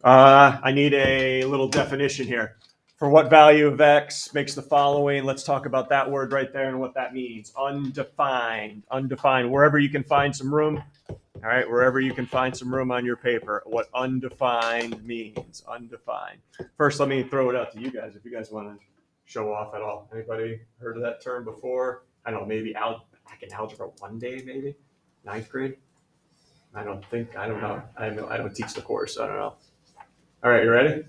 I need a little definition here. For what value of x makes the following? Let's talk about that word right there and what that means. Undefined. Undefined. Wherever you can find some room. All right, wherever you can find some room on your paper, what undefined means. Undefined. First, let me throw it out to you guys if you guys want to show off at all. Anybody heard of that term before? I don't know, maybe back in Algebra 1 day, maybe? Ninth grade? I don't know. I don't teach the course, so I don't know. All right, you ready?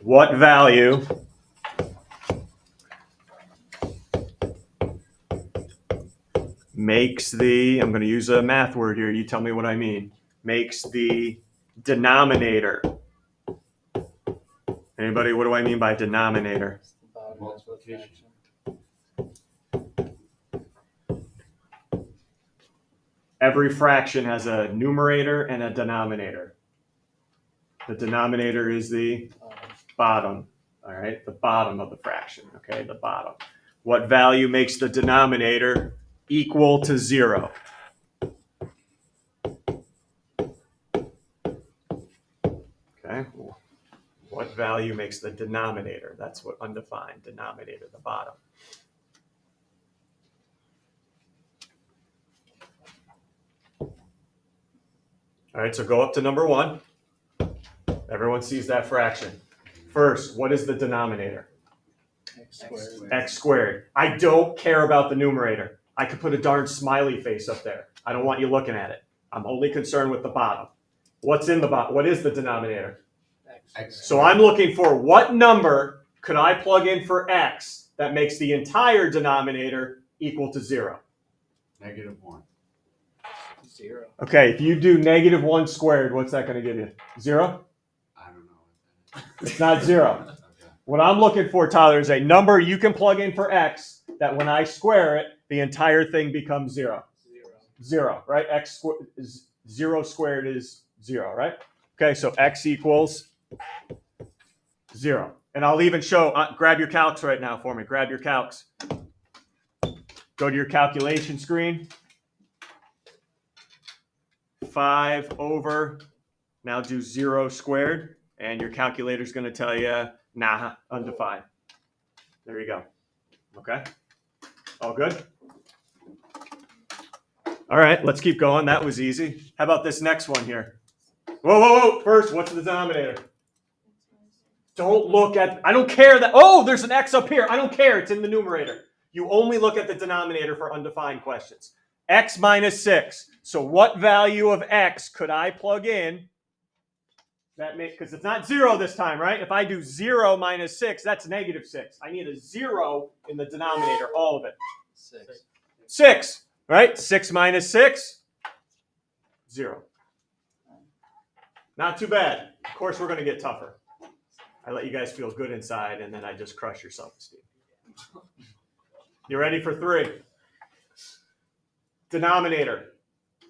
What value makes I'm going to use a math word here. You tell me what I mean. Makes the denominator. Anybody, what do I mean by denominator? Multiplication. Every fraction has a numerator and a denominator. The denominator is the bottom. All right, the bottom of the fraction. Okay, the bottom. What value makes the denominator equal to 0? Okay, what value makes the denominator? That's what undefined denominator, the bottom. All right, so go up to number 1. Everyone sees that fraction. First, what is the denominator? X squared. X squared. I don't care about the numerator. I could put a darn smiley face up there. I don't want you looking at it. I'm only concerned with the bottom. What's in the bottom? What is the denominator? X. So I'm looking for what number could I plug in for x that makes the entire denominator equal to 0? -1. 0. Okay, if you do -1 squared, what's that going to give you? 0? I don't know. It's not 0. Okay. What I'm looking for, Tyler, is a number you can plug in for x that when I square it, the entire thing becomes 0. 0, right? 0 squared is 0, right? Okay, so x equals 0. And I'll even show, grab your calcs right now for me. Grab your calcs. Go to your calculation screen. 5 over, now do 0 squared, and your calculator's going to tell you, nah, undefined. There you go. Okay? All good? All right, let's keep going. That was easy. How about this next one here? Whoa. First, what's the denominator? Don't look at, I don't care that, there's an x up here. I don't care. It's in the numerator. You only look at the denominator for undefined questions. X minus 6. So what value of x could I plug in? Because it's not 0 this time, right? If I do 0 minus 6, that's -6. I need a 0 in the denominator, all of it. 6, right? 6 minus 6, 0. Not too bad. Of course, we're going to get tougher. I let you guys feel good inside, and then I just crush your self-esteem. You ready for 3? Denominator.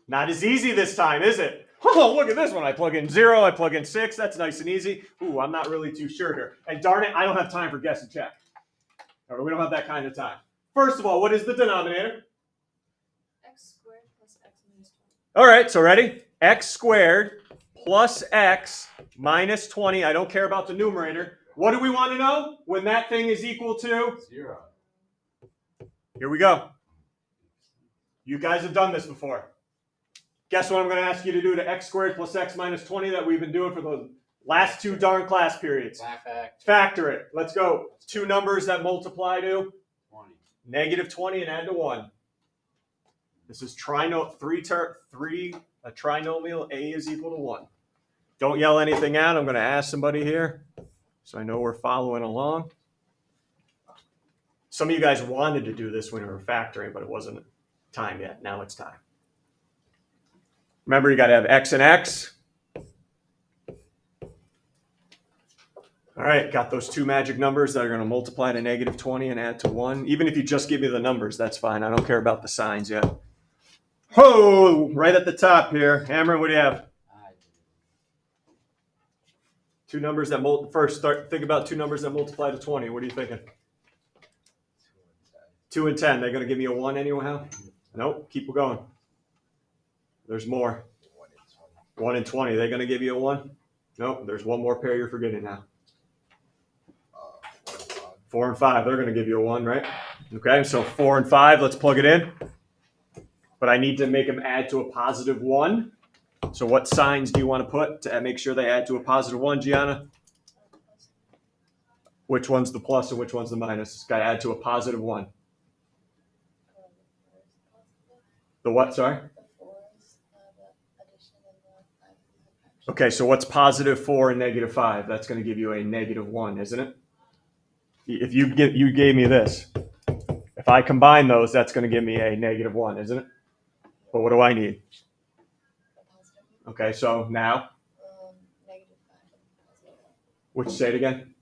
Not as easy this time, is it? Oh, look at this one. I plug in 0, I plug in 6. That's nice and easy. Ooh, I'm not really too sure here. And darn it, I don't have time for guess and check. Or we don't have that kind of time. First of all, what is the denominator? X squared plus x minus 20. All right, so ready? X squared plus x minus 20. I don't care about the numerator. What do we want to know? When that thing is equal to? 0. Here we go. You guys have done this before. Guess what I'm going to ask you to do to x squared plus x minus 20 that we've been doing for the last 2 darn class periods? Factor it. Let's go. 2 numbers that multiply to? 20. -20 and add to 1. This is a trinomial. A is equal to 1. Don't yell anything out. I'm going to ask somebody here so I know we're following along. Some of you guys wanted to do this when we were factoring, but it wasn't time yet. Now it's time. Remember, you got to have x and x. All right, got those 2 magic numbers that are going to multiply to -20 and add to 1. Even if you just give me the numbers, that's fine. I don't care about the signs yet. Oh, right at the top here. Cameron, what do you have? 2 numbers that think about 2 numbers that multiply to 20. What are you thinking? 2 and 10. They're going to give me a 1 anyhow? Nope, keep going. There's more. 1 and 20. They're going to give you a 1? Nope, there's one more pair you're forgetting now. 4 and 5, they're going to give you a 1, right? Okay, so 4 and 5, let's plug it in. But I need to make them add to a positive 1. So what signs do you want to put to make sure they add to a positive 1, Gianna? Which one's the plus and which one's the minus? It's got to add to a positive 1. The what, sorry? Okay, so what's positive 4 and negative 5? That's going to give you a negative 1, isn't it? If you gave me this. If I combine those, that's going to give me a negative 1, isn't it? But what do I need? Okay, so now? Negative 5. Which, say it again?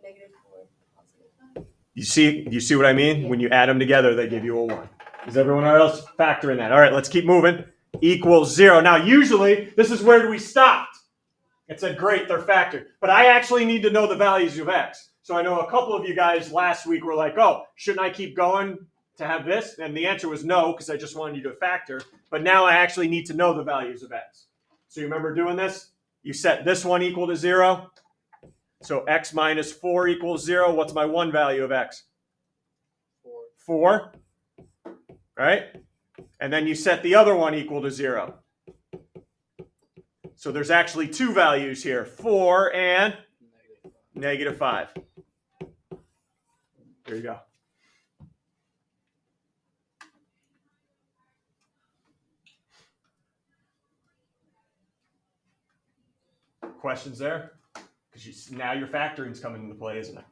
Negative 4, positive 5. You see what I mean? When you add them together, they give you a 1. Is everyone else factoring that? All right, let's keep moving. Equals 0. Now, usually, this is where we stopped. It said, great, they're factored. But I actually need to know the values of x. So I know a couple of you guys last week were like, oh, shouldn't I keep going to have this? And the answer was no, because I just wanted you to factor. But now I actually need to know the values of x. So you remember doing this? You set this one equal to 0. So x minus 4 equals 0. What's my one value of x? 4. Right? And then you set the other one equal to 0. So there's actually two values here, 4 and negative 5. There you go. Questions there? Because now your factoring is coming into play, isn't it?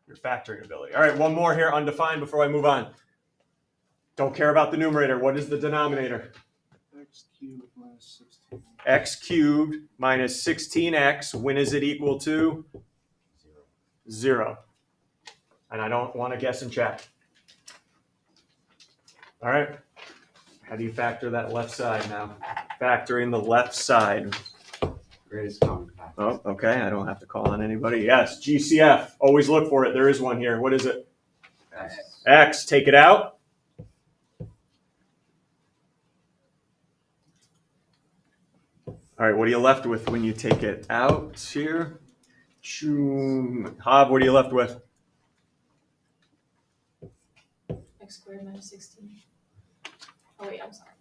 Your factoring ability. All right, one more here, undefined, before I move on. Don't care about the numerator. What is the denominator? X cubed minus 16. X cubed minus 16x. When is it equal to? 0. And I don't want to guess and check. All right. How do you factor that left side now? Factoring the left side. Greatest common factor. Oh, okay. I don't have to call on anybody. Yes, GCF. Always look for it. There is one here. What is it? X. X. Take it out. All right, what are you left with when you take it out here? Hob, what are you left with? X squared minus 16. Oh, wait, I'm sorry.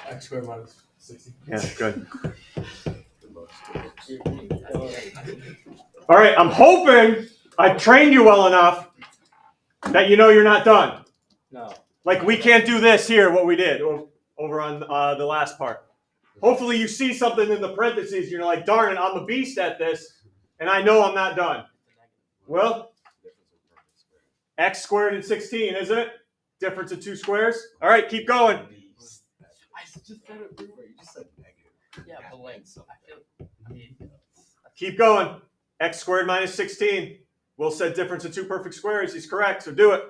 X squared minus 16. Yeah, good. All right, I'm hoping I've trained you well enough that you know you're not done. No. Like we can't do this here, what we did over on the last part. Hopefully you see something in the parentheses and you're like, darn it, I'm a beast at this, and I know I'm not done. Well, x squared and 16, isn't it? Difference of two squares. All right, keep going. I just said it before. You just said negative. Yeah, but like, I feel. Keep going. X squared minus 16. Will said difference of two perfect squares. He's correct, so do it.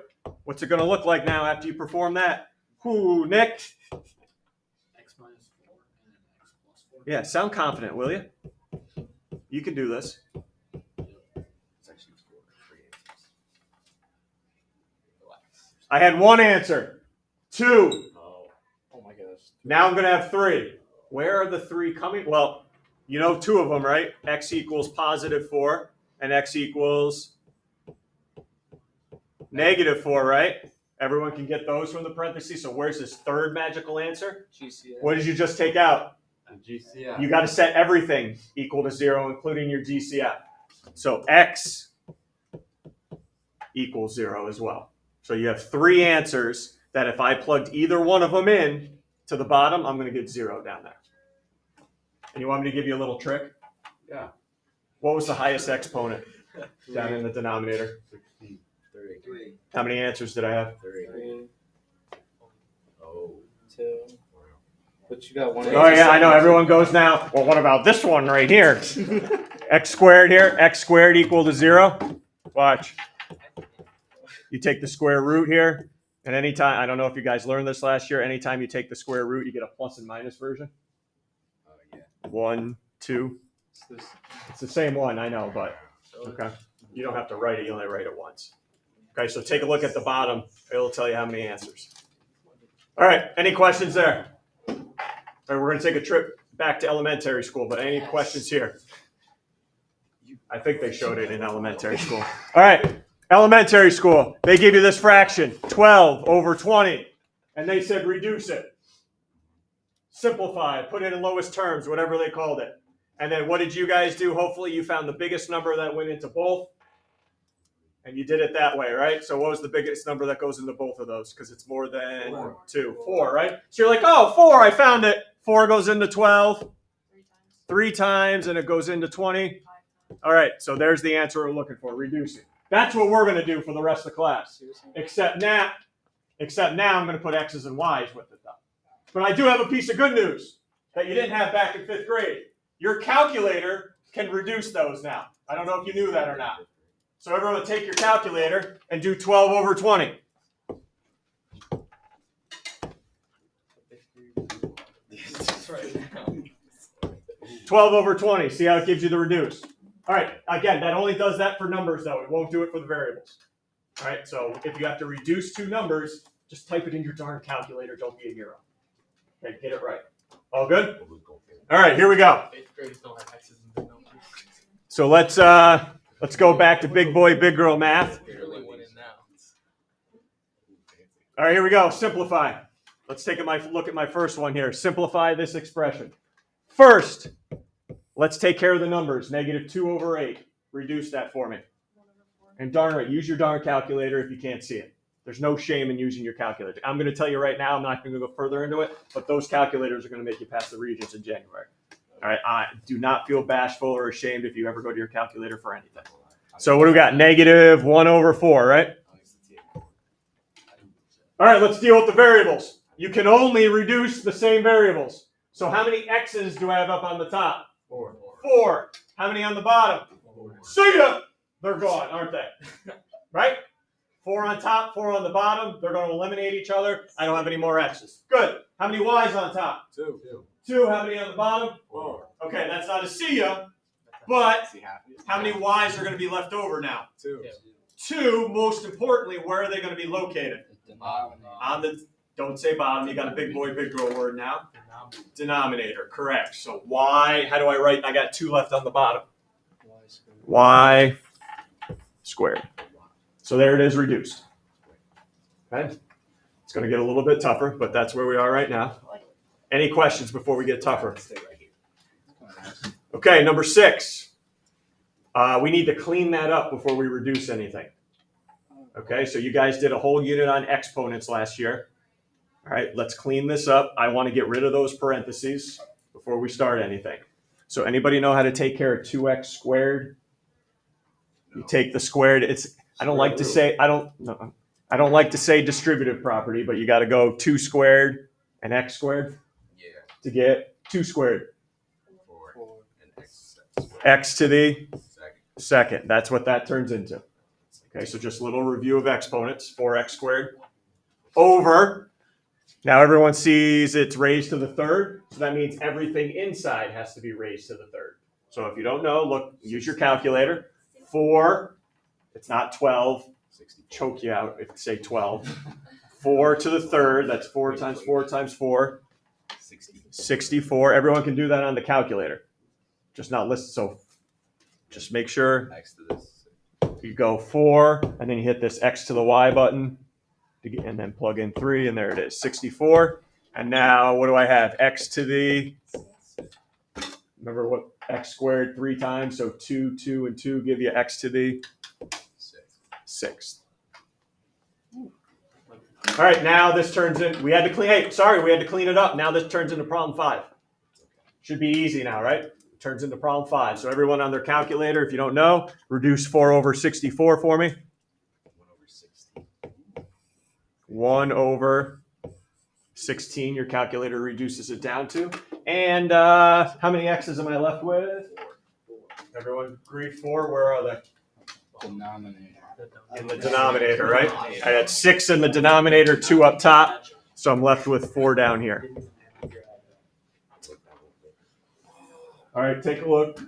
What's it going to look like now after you perform that? Who, Nick? X minus 4 and X plus 4. Yeah, sound confident, will you? You can do this. It's actually 3 answers. Relax. I had one answer. 2. Oh my gosh. Now I'm going to have 3. Where are the 3 coming? Well, you know 2 of them, right? X equals positive 4 and x equals negative 4, right? Everyone can get those from the parentheses. So where's this third magical answer? GCF. What did you just take out? GCF. You got to set everything equal to 0, including your GCF. So x equals 0 as well. So you have 3 answers that if I plugged either one of them in to the bottom, I'm going to get 0 down there. And you want me to give you a little trick? Yeah. What was the highest exponent down in the denominator? 16. 3. How many answers did I have? 3. Oh. 2. But you got one. Oh yeah, I know. Everyone goes now, well, what about this one right here? X squared here. X squared equal to 0. Watch. You take the square root here. And anytime, I don't know if you guys learned this last year, anytime you take the square root, you get a plus and minus version. Oh, yeah. 1, 2. It's the same one, I know, but okay. You don't have to write it. You only write it once. Okay, so take a look at the bottom. It'll tell you how many answers. All right, any questions there? All right, we're going to take a trip back to elementary school, but any questions here? I think they showed it in elementary school. All right, elementary school. They give you this fraction, 12 over 20. And they said reduce it. Simplify, put it in lowest terms, whatever they called it. And then what did you guys do? Hopefully you found the biggest number that went into both. And you did it that way, right? So what was the biggest number that goes into both of those? Because it's more than 2. 4, right? So you're like, oh, 4, I found it. 4 goes into 12 3 times, and it goes into 20. All right, so there's the answer we're looking for, reducing. That's what we're going to do for the rest of the class. Except now I'm going to put X's and Y's with it, though. But I do have a piece of good news that you didn't have back in 5th grade. Your calculator can reduce those now. I don't know if you knew that or not. So everyone take your calculator and do 12 over 20. 12 over 20. See how it gives you the reduce. All right, again, that only does that for numbers, though. It won't do it for the variables. All right, so if you have to reduce 2 numbers, just type it in your darn calculator. Don't be a hero. Okay, get it right. All good? All right, here we go. 8th graders don't have X's and numbers. So let's go back to big boy, big girl math. Barely went in now. All right, here we go. Simplify. Let's take a look at my first one here. Simplify this expression. First, let's take care of the numbers. -2 over 8. Reduce that for me. And darn right, use your darn calculator if you can't see it. There's no shame in using your calculator. I'm going to tell you right now, I'm not going to go further into it, but those calculators are going to make you pass the Regents in January. All right, do not feel bashful or ashamed if you ever go to your calculator for anything. So what do we got? -1 over 4, right? All right, let's deal with the variables. You can only reduce the same variables. So how many X's do I have up on the top? 4. 4. How many on the bottom? 4. See ya! They're gone, aren't they? Right? 4 on top, 4 on the bottom. They're going to eliminate each other. I don't have any more X's. Good. How many Y's on top? 2. 2. How many on the bottom? 4. Okay, that's not a see ya, but how many Y's are going to be left over now? 2. 2, most importantly, where are they going to be located? On the, don't say bottom, you got a big boy, big girl word now. Denominator, correct. So Y, how do I write? I got 2 left on the bottom. Y squared. So there it is, reduced. Okay? It's going to get a little bit tougher, but that's where we are right now. Any questions before we get tougher? Okay, number 6. We need to clean that up before we reduce anything. Okay, so you guys did a whole unit on exponents last year. All right, let's clean this up. I want to get rid of those parentheses before we start anything. So anybody know how to take care of 2x squared? You take the squared. I don't like to say distributive property, but you got to go 2 squared and x squared to get 2 squared. 4 and X to the second. That's what that turns into. Okay, so just a little review of exponents. 4x squared over. Now everyone sees it's raised to the third, so that means everything inside has to be raised to the third. So if you don't know, look, use your calculator. 4, it's not 12. Choke you out if you say 12. 4 to the third, that's 4 times 4 times 4. 64. Everyone can do that on the calculator. Just not list. So just make sure X to this. you go 4, and then you hit this X to the Y button, and then plug in 3, and there it is, 64. And now what do I have? X to the, remember what X squared 3 times, so 2, 2, and 2 give you X to the 6th. All right, now this turns in, we had to clean it up. Now this turns into problem 5. Should be easy now, right? Turns into problem 5. So everyone on their calculator, if you don't know, reduce 4 over 64 for me. 1 over 16. Your calculator reduces it down to. And how many x's am I left with? 4. Everyone agree 4? Where are they? Denominator. In the denominator, right? I had 6 in the denominator, 2 up top. So I'm left with 4 down here. All right, take a look,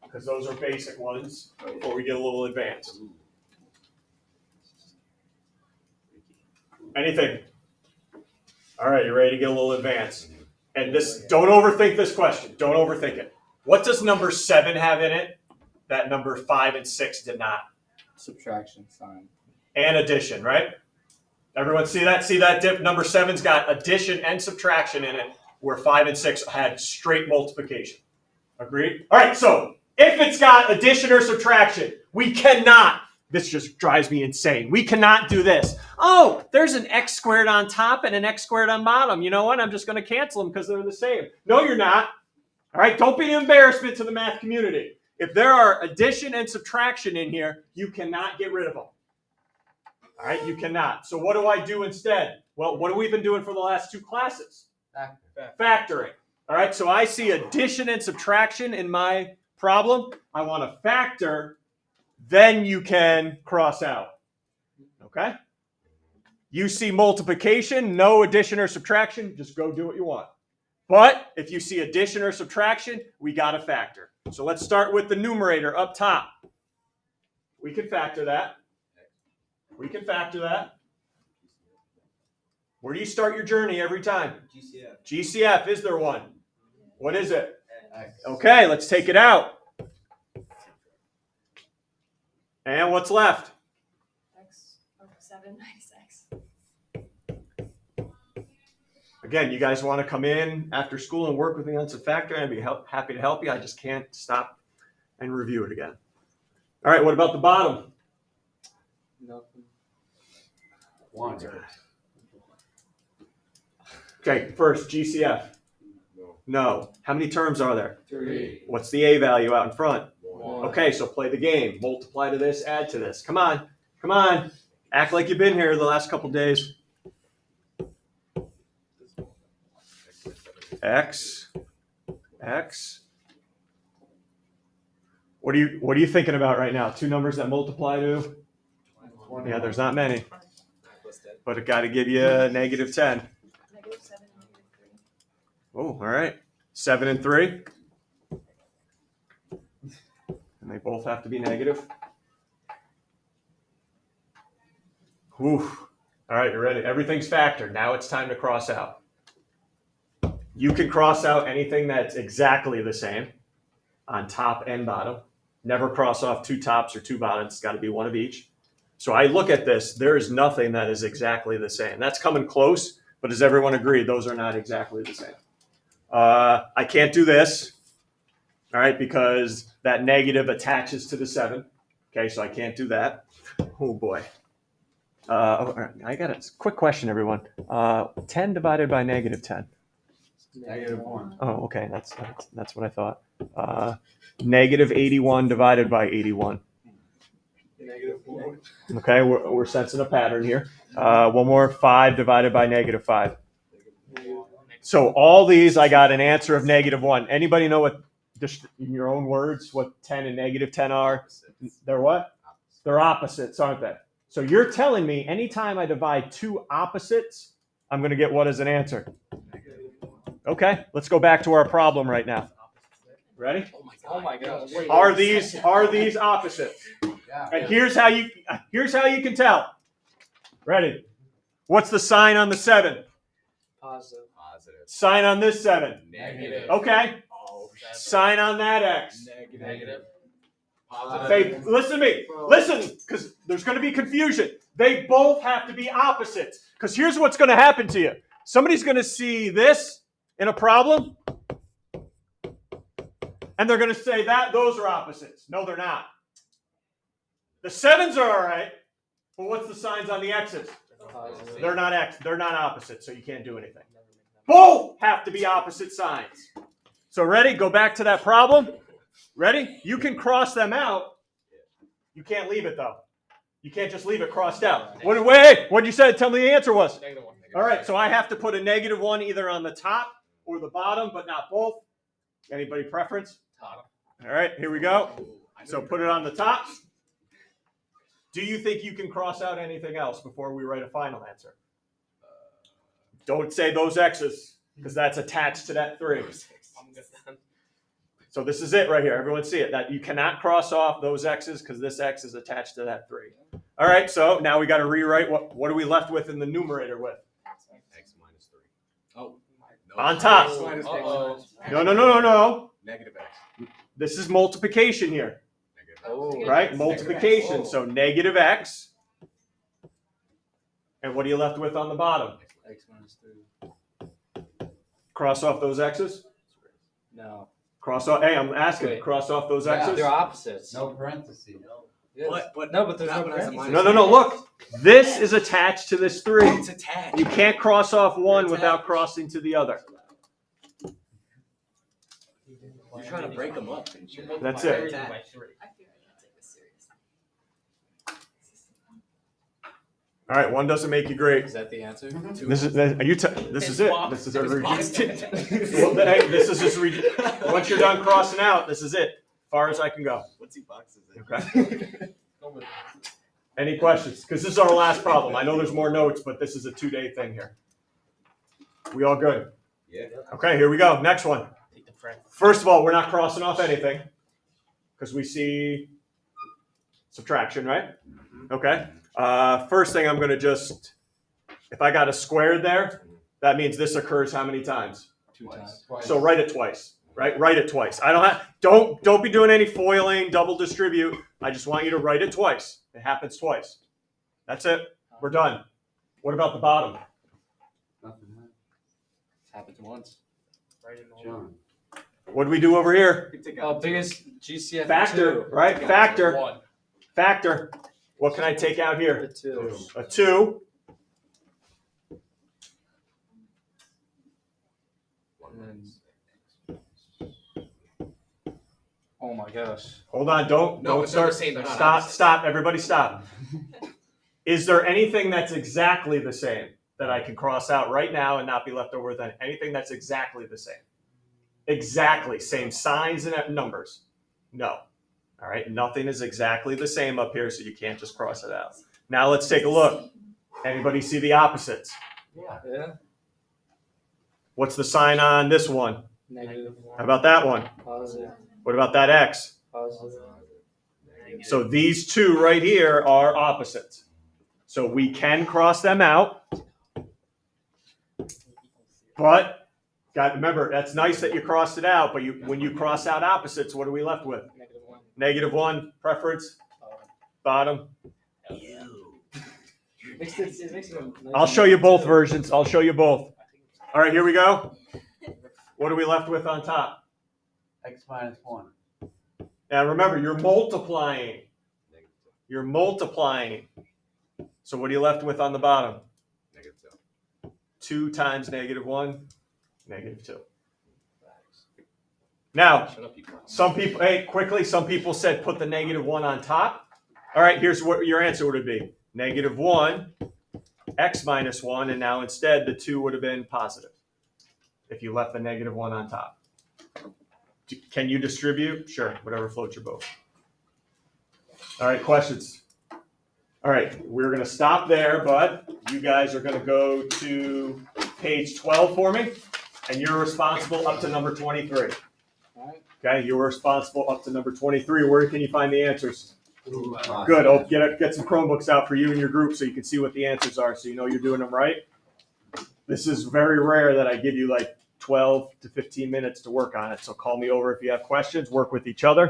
because those are basic ones before we get a little advanced. Anything? All right, you ready to get a little advanced? And this, don't overthink this question. Don't overthink it. What does number 7 have in it that number 5 and 6 did not? Subtraction sign. And addition, right? Everyone see that? See that dip? Number 7's got addition and subtraction in it, where 5 and 6 had straight multiplication. Agreed? All right, so if it's got addition or subtraction, we cannot, this just drives me insane. We cannot do this. Oh, there's an x squared on top and an x squared on bottom. You know what? I'm just going to cancel them because they're the same. No, you're not. All right, don't be an embarrassment to the math community. If there are addition and subtraction in here, you cannot get rid of them. All right, you cannot. So what do I do instead? Well, what have we been doing for the last 2 classes? Factoring. All right, so I see addition and subtraction in my problem. I want to factor, then you can cross out. Okay? You see multiplication, no addition or subtraction, just go do what you want. But if you see addition or subtraction, we got to factor. So let's start with the numerator up top. We can factor that. We can factor that. Where do you start your journey every time? GCF. GCF, is there one? What is it? X. Okay, let's take it out. And what's left? X, 7 minus X. Again, you guys want to come in after school and work with me on some factoring, I'd be happy to help you. I just can't stop and review it again. All right, what about the bottom? Nothing. 1. Okay, first, GCF. No. No. How many terms are there? 3. What's the A value out in front? 1. Okay, so play the game. Multiply to this, add to this. Come on. Come on. Act like you've been here the last couple days. X. X. What are you thinking about right now? 2 numbers that multiply to? Yeah, there's not many. But it got to give you a -10. -7 and -3. Oh, all right. 7 and 3. And they both have to be negative. Whew. All right, you're ready. Everything's factored. Now it's time to cross out. You can cross out anything that's exactly the same on top and bottom. Never cross off 2 tops or 2 bottoms. It's got to be one of each. So I look at this. There is nothing that is exactly the same. That's coming close, but does everyone agree those are not exactly the same? I can't do this, all right, because that negative attaches to the 7. Okay, so I can't do that. Oh, boy. I got a quick question, everyone. 10 divided by -10. -1. Oh, okay, that's what I thought. -81 divided by 81. -4. Okay, we're sensing a pattern here. One more, 5 divided by -5. So all these, I got an answer of -1. Anybody know what, just in your own words, what 10 and -10 are? They're what? They're opposites, aren't they? So you're telling me anytime I divide 2 opposites, I'm going to get what as an answer? Okay, let's go back to our problem right now. Ready? Oh my gosh. Are these opposites? Yeah. And here's how you can tell. Ready? What's the sign on the 7? Positive. Positive. Sign on this 7. Negative. Okay. Oh, Sign on that X. Negative. They, listen to me. Listen, because there's going to be confusion. They both have to be opposites. Because here's what's going to happen to you. Somebody's going to see this in a problem, and they're going to say that those are opposites. No, they're not. The 7s are all right, but what's the signs on the X's? Positive. They're not X. They're not opposites, so you can't do anything. Both have to be opposite signs. So ready? Go back to that problem. Ready? You can cross them out. You can't leave it, though. You can't just leave it crossed out. Wait, what you said? Tell me the answer was. -1. All right, so I have to put a -1 either on the top or the bottom, but not both. Anybody preference? Top. All right, here we go. So put it on the top. Do you think you can cross out anything else before we write a final answer? Don't say those X's, because that's attached to that 3. I'm good then. So this is it right here. Everyone see it. That you cannot cross off those X's because this X is attached to that 3. All right, so now we got to rewrite. What are we left with in the numerator with? X -3. Oh, On top. Uh-oh. No. Negative X. This is multiplication here, Negative X. Oh. right? Multiplication. Oh. So negative x. And what are you left with on the bottom? X minus 3. Cross off those x's. No. Cross off. Hey, I'm asking. Wait. Cross off those Yeah, x's. They're opposites. No parentheses. Yes. But No, but there's that no one has a parentheses. minus. No. Look, this is attached to this 3. It's attached. You can't cross off one It's without attached. crossing to the other. You're trying to break them up. And shit. That's They're it. attached. I feel I can't take this seriously. All right, one doesn't make you great. Is that the answer? This is are you. This is it. This is a well, Well, hey, this is just once you're done crossing out. This is it. Far as I can go. What's he boxes in? Okay. Any questions? Because this is our last problem. I know there's more notes, but this is a 2-day thing here. We all good? Yeah. Okay, here we go. Next one. Take the friend. First of all, we're not crossing off anything because we see subtraction, right? Okay. First thing I'm going to just, if I got a squared there, that means this occurs how many times? 2 times. So write it twice, right? Write it twice. I don't be doing any foiling, double distribute. I just want you to write it twice. It happens twice. That's it. We're done. What about the bottom? Nothing. Happens once. John. What do we do over here? Biggest GCF. Factor, 2. right? Factor. 1. Factor. What can I take out here? The 2. A 2. Oh my gosh. Hold on. Don't it's not start. the same, they're not Stop. opposites. Stop. Everybody stop. Is there anything that's exactly the same that I can cross out right now and not be left over with anything that's exactly the same? Exactly. Same signs and numbers? No. All right. Nothing is exactly the same up here, so you can't just cross it out. Now let's take a look. Anybody see the opposites? Yeah. What's the sign on this one? Negative 1. How about that one? Positive. What about that X? Positive. So these two right here are opposites. So we can cross them out. But remember, that's nice that you crossed it out, but when you cross out opposites, what are we left with? Negative 1. Negative 1, preference, bottom. I'll show you both versions. I'll show you both. All right, here we go. What are we left with on top? X minus 1. Now remember, you're multiplying. You're multiplying. So what are you left with on the bottom? Negative 2 times negative 1, negative 2. Now, Shut up, you clown. some people said put the negative 1 on top. All right, here's what your answer would be. Negative 1, x minus 1, and now instead the 2 would have been positive if you left the negative 1 on top. Can you distribute? Sure, whatever floats your boat. All right, questions? All right, we're going to stop there, but you guys are going to go to page 12 for me, and you're responsible up to number 23. Okay, you're responsible up to number 23. Where can you find the answers? Good. I'll get some Chromebooks out for you and your group so you can see what the answers are so you know you're doing them right. This is very rare that I give you like 12 to 15 minutes to work on it. So call me over if you have questions. Work with each other.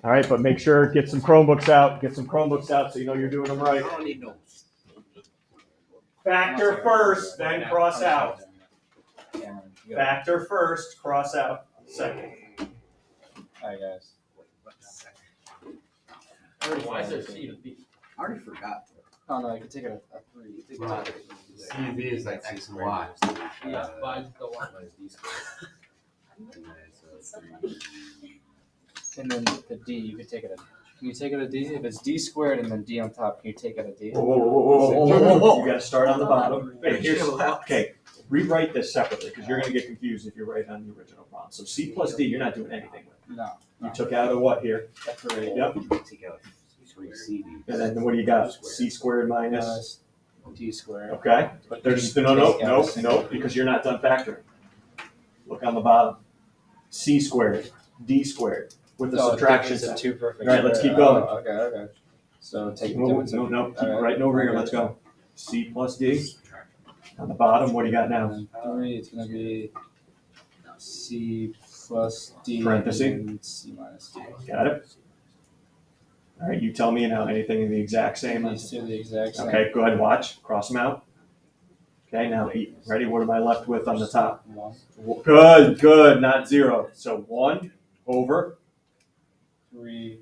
All right, but make sure get some Chromebooks out. Get some Chromebooks out so you know you're doing them right. I don't need no. Factor first, then cross out. Factor first, cross out second. All right, guys. Why is there C to B? I already forgot. Oh no, you can take it a 3. You take it Right. a C and B is like X and Y. Yeah, by the one. And then the D, you can take it a. Can you take it a D? If it's D squared and then D on top, can you take it a D? Whoa. You got to start on the bottom. Okay, rewrite this separately because you're going to get confused if you write on the original problem. So C plus D, you're not doing anything with. No. You took out a what here? A 3. Yep. Take out 3 CD. And then what do you got? C squared minus. D squared. Okay. But There's you no, take out a single D. because you're not done factoring. Look on the bottom. C squared, D squared with the subtraction It's a sign. 2 perfect. All right, let's keep square. going. Okay. So take the No, difference. keep right over here. Let's go. C plus D. On the bottom, what do you got now? And 3, it's gonna be C plus D Parenthesis. and C minus D. Got it? All right, you tell me now, anything the exact same? These two are the exact same. Okay, go ahead, watch, cross them out. Okay, now ready, what am I left with on the top? 1, Good, not 0. So 1 over, 3,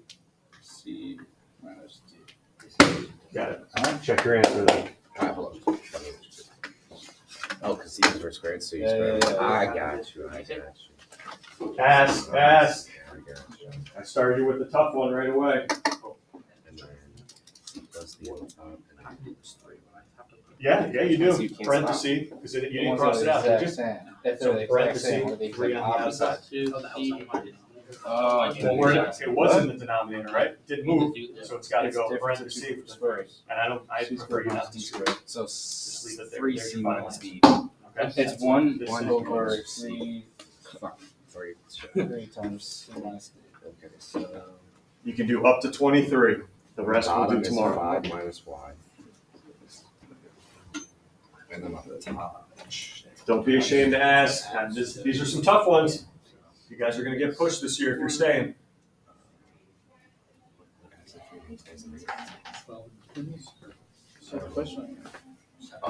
C minus D. got it. Check your answer then. Alright, hold on. Oh, because these were squared, so you Yeah, squared. yeah, yeah. I got you. Ask. I got you. I started you with the tough one right away. And then C plus D on the top, and then it's 3. Yeah, you So you do. cancel Parenthesis, because you The didn't ones cross that it are out, the did you? exact same. If So they're the exact parenthesis, same, or the 3 exact on the opposite. outside. Oh, Well, it was in the denominator, right? It didn't move, so it's got to It's go different to parenthesis. 2 squares. And I C prefer squared you minus not D to squared. So leave it there. 3 There's C your final minus answer. D. Okay? It's 1 This one is- over equals 3 3. 3 times C minus D. Okay, so You can do up to 23. The rest we'll bottom do is tomorrow. 5 minus Y. And then up at the top. Don't be ashamed to ask. These are some tough ones. You guys are going to get pushed this year if you're staying. So the question.